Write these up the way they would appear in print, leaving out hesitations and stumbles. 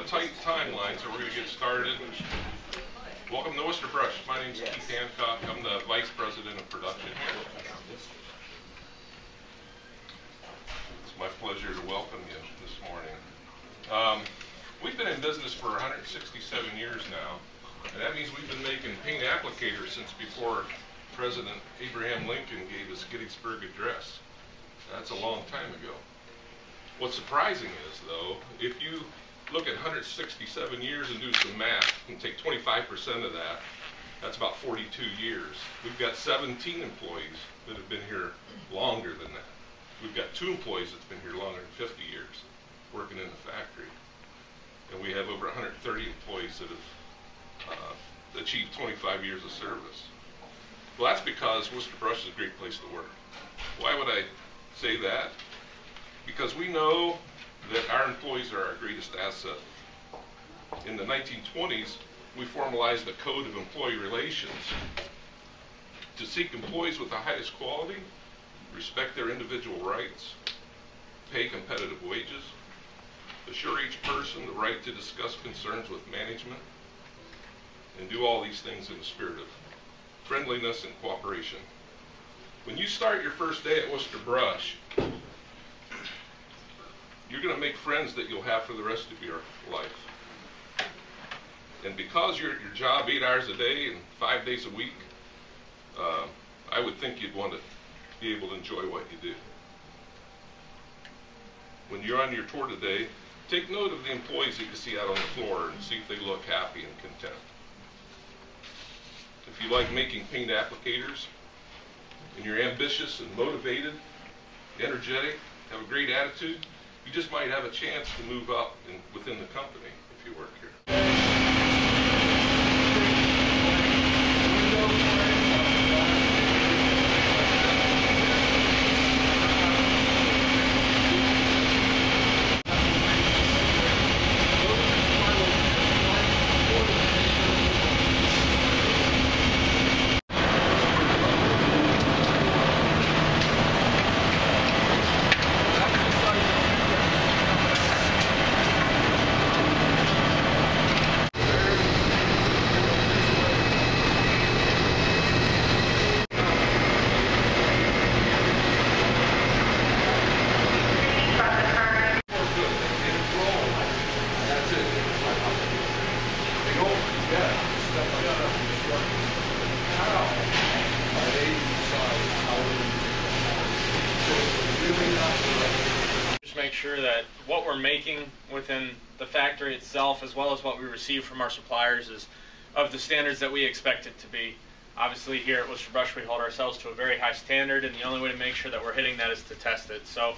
a tight timeline, so we're going to get started. Welcome to Worcester Brush. My name is Keith Hancock. I'm the Vice President of Production here. It's my pleasure to welcome you this morning. We've been in business for 167 years now, and that means we've been making paint applicators since before President Abraham Lincoln gave his Gettysburg Address. That's a long time ago. What's surprising is, though, if you look at 167 years and do some math and take 25% of that, that's about 42 years. We've got 17 employees that have been here longer than that. We've got 2 employees that's been here longer than 50 years working in the factory. And we have over 130 employees that have achieved 25 years of service. Well, that's because Worcester Brush is a great place to work. Why would I say that? Because we know that our employees are our greatest asset. In the 1920s, we formalized a code of employee relations to seek employees with the highest quality, respect their individual rights, pay competitive wages, assure each person the right to discuss concerns with management, and do all these things in the spirit of friendliness and cooperation. When you start your first day at Worcester Brush, you're going to make friends that you'll have for the rest of your life. And because you're at your job 8 hours a day and 5 days a week, I would think you'd want to be able to enjoy what you do. When you're on your tour today, take note of the employees that you see out on the floor and see if they look happy and content. If you like making paint applicators, and you're ambitious and motivated, energetic, have a great attitude, you just might have a chance to move up within the company if you work here. Just make sure that what we're making within the factory itself, as well as what we receive from our suppliers, is of the standards that we expect it to be. Obviously, here at Worcester Brush, we hold ourselves to a very high standard, and the only way to make sure that we're hitting that is to test it. So,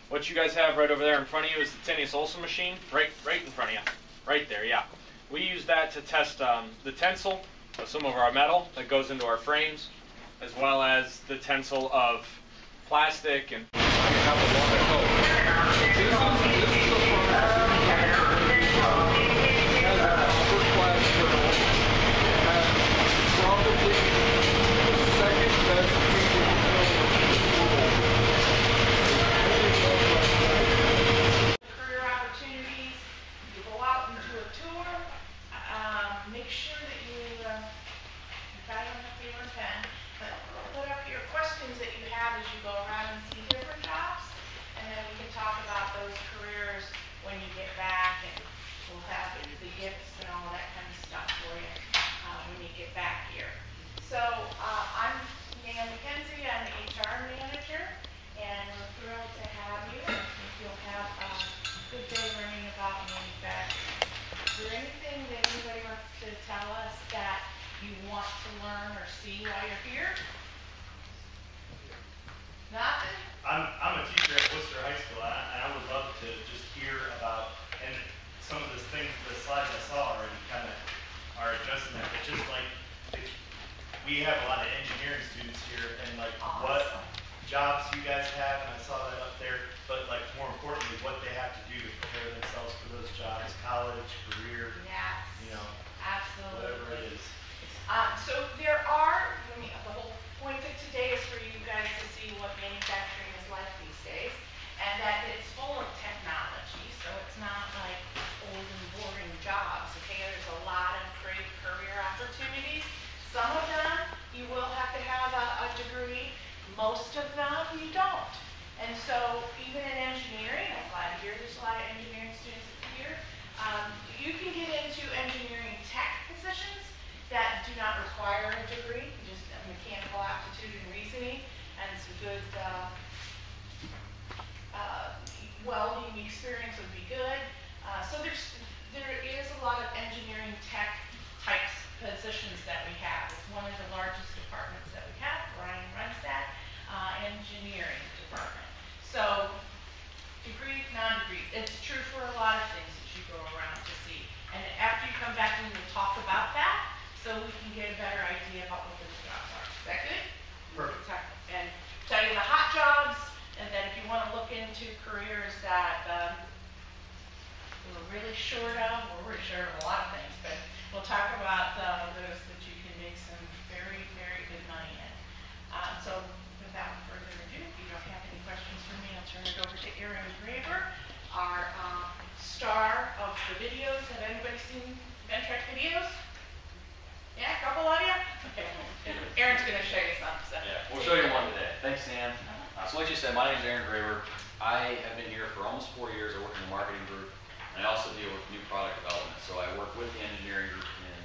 what you guys have right over there in front of you is the Tenias Olson machine, right in front of you, right there. Yeah, we use that to test the tensile of some of our metal that goes into our frames, as well as the tensile of plastic and. Make sure that you, if I don't have paper and pen, but put up your questions that you have as you go around and see different jobs, and then we can talk about those careers when you get back, and we'll have the gifts and all that kind of stuff for you when you get back here. So I'm Nan McKenzie, I'm the HR manager, and we're thrilled to have you. I think you'll have a good day learning about manufacturing. Is there anything that anybody wants to tell us that you want to learn or see while you're here? Nothing? I'm a teacher at Worcester High School, and I would love to just hear about, and some of the things, the slides I saw already kind of are addressing that, but just like, we have a lot of engineering students here, and like what jobs you guys have, and I saw that up there, but like more importantly, what they have to do to prepare themselves for those jobs, college, career, Yes. you know, Absolutely. whatever it is. So there are, the whole point of today is for you guys to see what manufacturing is like these days, and that it's full of technology, so it's not like old and boring Most of them you don't. And so even in engineering, I'm glad to hear there's a lot of engineering students here, you can get into engineering tech positions that do not require a degree, just a mechanical aptitude and reasoning, and some good welding experience would be good. So there is a lot of engineering tech types positions that we have. It's one of the largest departments that we have. Brian runs that engineering department. So degree, non-degree, it's true for a lot of things that you go around to see. And after you come back, we will talk about that so we can get a better idea about what those jobs are. Is that good? Perfect. And tell you the hot jobs, and then if you want to look into careers that we're really short of, we're really short of a lot of things, but we'll talk about those that you can make some very, very good money in. So without further ado, if you don't have any questions for me, I'll turn it over to Aaron Graver, our star of the videos. Have anybody seen Ventrac videos? Yeah, a couple of you? Okay. Aaron's going to show you some. So. Yeah, we'll show you one today. Thanks, Nan. So like you said, my name is Aaron Graver. I have been here for almost 4 years. I work in the marketing group, and I also deal with new product development. So I work with the engineering group in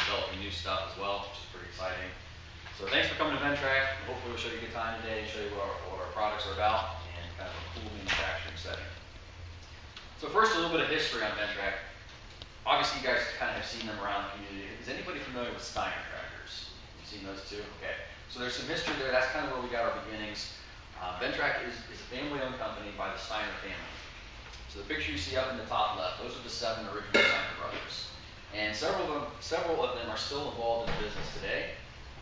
developing new stuff as well, which is pretty exciting. So thanks for coming to Ventrac. Hopefully we'll show you a good time today and show you what our products are about and kind of a cool manufacturing setting. So first, a little bit of history on Ventrac. Obviously, you guys kind of have seen them around the community. Is anybody familiar with Steiner tractors? You've seen those too? Okay. So there's some history there. That's kind of where we got our beginnings. Ventrac is a family-owned company by the Steiner family. So the picture you see up in the top left, those are the 7 original Steiner brothers. And several of them are still involved in the business today.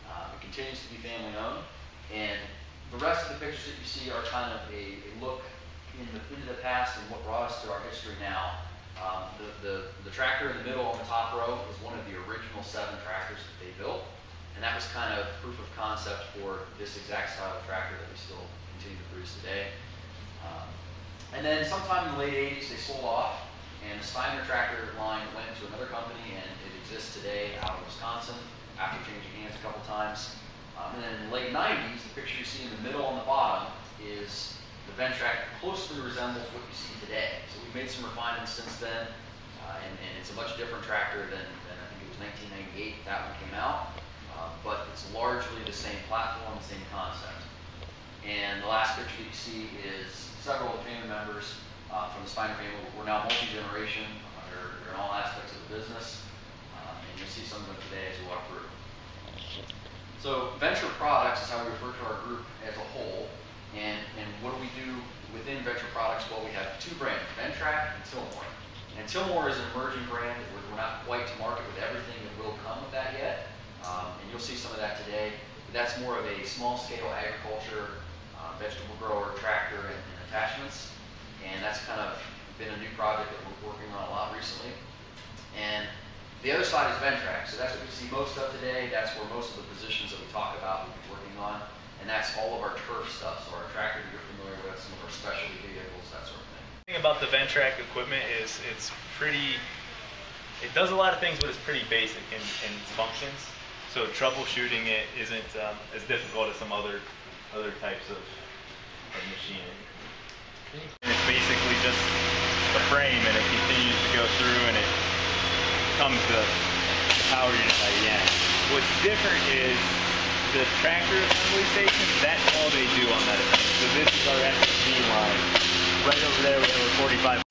It continues to be family-owned. And the rest of the pictures that you see are kind of a look into the past and what brought us to our history now. The tractor in the middle on the top row is one of the original 7 tractors that they built. And that was kind of proof of concept for this exact style of tractor that we still continue to produce today. And then sometime in the late 80s, they sold off, and the Steiner tractor line went to another company, and it exists today out of Wisconsin after changing hands a couple times. And then in the late 90s, the picture you see in the middle on the bottom is the Ventrac closely resembles what you see today. So we've made some refinements since then, and it's a much different tractor than I think it was 1998 that one came out. But it's largely the same platform, the same concept. And the last picture that you see is several of the family members from the Steiner family. We're now multi-generation. They're in all aspects of the business. And you'll see some of them today as we walk through. So Venture Products is how we refer to our group as a whole. And what do we do within Venture Products? Well, we have 2 brands, Ventrac and Tillmor. And Tillmor is an emerging brand. We're not quite to market with everything that will come with that yet. And you'll see some of that today. But that's more of a small-scale agriculture, vegetable grower, tractor, and attachments. And that's kind of been a new project that we're working on a lot recently. And the other side is Ventrac. So that's what we see most of today. That's where most of the positions that we talk about we'll be working on. And that's all of our turf stuff. So our tractor that you're familiar with, some of our specialty vehicles, that sort of thing. The thing about the Ventrac equipment is it does a lot of things, but it's pretty basic in its functions. So troubleshooting it isn't as difficult as some other types of machinery. It's basically just a frame, and it continues to go through, and it comes to the power unit at the end. What's different is the tractor assembly station, that's all they do on that assembly. So this is our SSD line. Right over there we have a 45